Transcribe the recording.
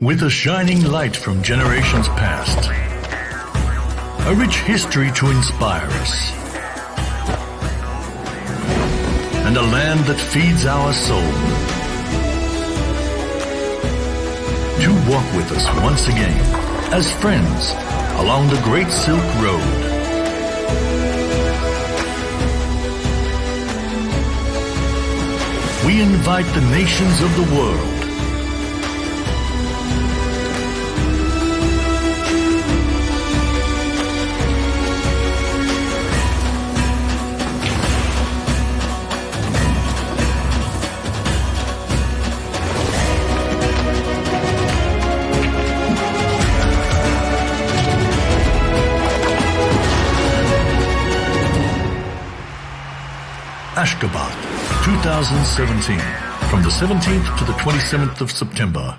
With a shining light from generations past, a rich history to inspire us, and a land that feeds our soul. To walk with us once again, as friends, along the Great Silk Road. We invite the nations of the world Ashgabat, 2017, from the 17th to the 27th of September.